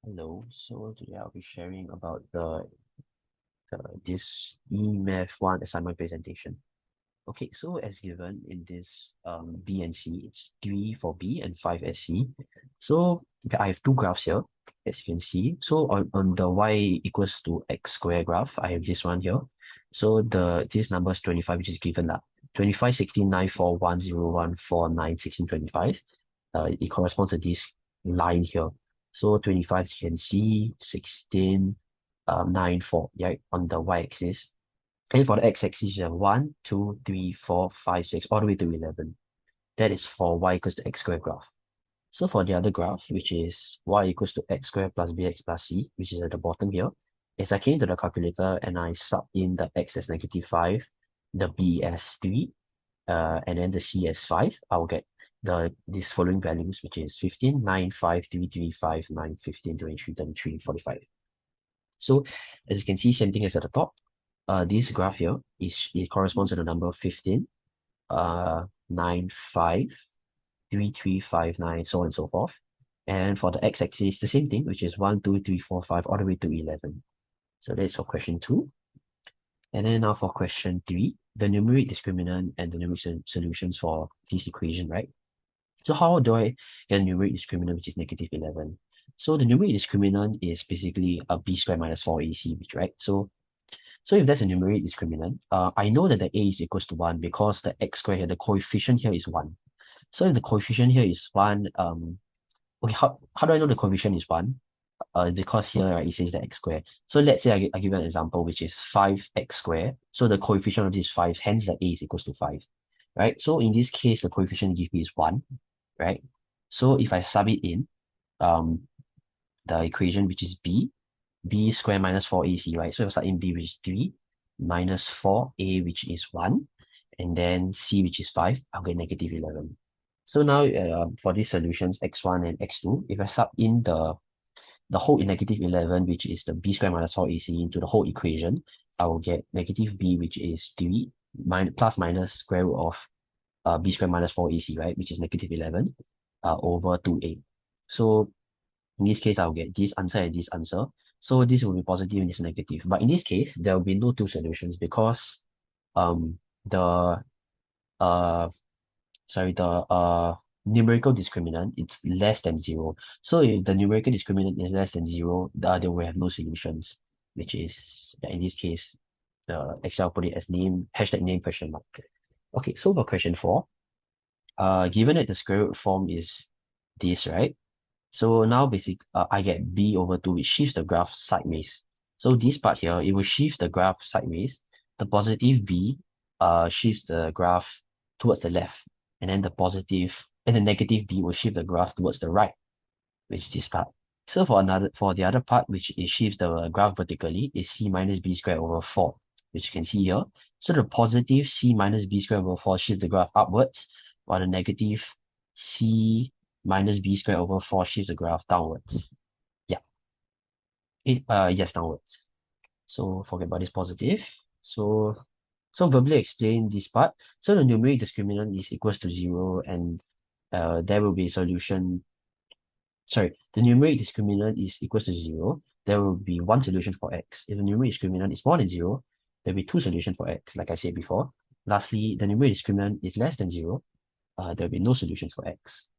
Hello, so today I'll be sharing about this eMath 1 assignment presentation. Okay, so as given in this B and C, it's 3 for B and 5 as C. So okay, I have two graphs here, as you can see. So on the y equals to x square graph, I have this one here. So this number is 25, which is given that 25, 16, 9, 4, 1, 0, 1, 4, 9, 16, 25. It corresponds to this line here. So 25 you can see 16, 9, 4, right, on the y-axis. And for the x-axis, you have 1, 2, 3, 4, 5, 6, all the way to 11. That is for y equals to x squared graph. So for the other graph, which is y equals to x squared plus bx plus c, which is at the bottom here, as I came to the calculator and I sub in the x as -5, the b as 3, and then the c as 5, I'll get these following values, which is 15, 9, 5, 3, 3, 5, 9, 15, 23, 33, 45. So as you can see, same thing as at the top. This graph here it corresponds to the number 15, 9, 5, 3, 3, 5, 9, so on and so forth. And for the x-axis, the same thing, which is 1, 2, 3, 4, 5, all the way to 11. So that's for question 2. And then now for question 3, the numeric discriminant and the numeric solutions for this equation, right? So how do I get a numeric discriminant, which is -11? So the numeric discriminant is basically a b squared minus 4ac, right? So if that's a numeric discriminant, I know that the a is equals to 1 because the x squared here, the coefficient here is 1. So if the coefficient here is 1, okay, how do I know the coefficient is 1? Because here, right, it says the x squared. So let's say I give you an example, which is 5x squared. So the coefficient of this is 5, hence the a is equals to 5, right? So in this case, the coefficient give me is 1, right? So if I sub it in, the equation, which is b squared minus 4ac, right? So if I sub in b, which is 3, minus 4a, which is 1, and then c, which is 5, I'll get -11. So now for these solutions, x1 and x2, if I sub in the whole in -11, which is the b squared minus 4ac into the whole equation, I will get negative b, which is 3, plus minus square root of b squared minus 4ac, right, which is -11, over 2a. So in this case, I'll get this answer and this answer. So this will be positive and this negative. But in this case, there will be no two solutions because the uh numerical discriminant, it's less than 0. So if the numerical discriminant is less than 0, there will have no solutions, which is, in this case, the Excel put it as name, #name question mark. Okay, so for question 4, given that the square root form is this, right? So now I get b over 2, which shifts the graph sideways. So this part here, it will shift the graph sideways. The positive b shifts the graph towards the left, and then the negative b will shift the graph towards the right, which is this part. So for the other part, which it shifts the graph vertically, is c minus b squared over 4, which you can see here. So the positive c minus b squared over 4 shifts the graph upwards, while the negative c minus b squared over 4 shifts the graph downwards. Yeah. Yes, downwards. So forget about this positive. So verbally explain this part. So the numeric discriminant is equals to 0, and there will be a solution. Sorry, the numeric discriminant is equals to 0. There will be one solution for x. If the numeric discriminant is more than 0, there will be two solutions for x, like I said before. Lastly, the numeric discriminant is less than 0. There will be no solutions for x.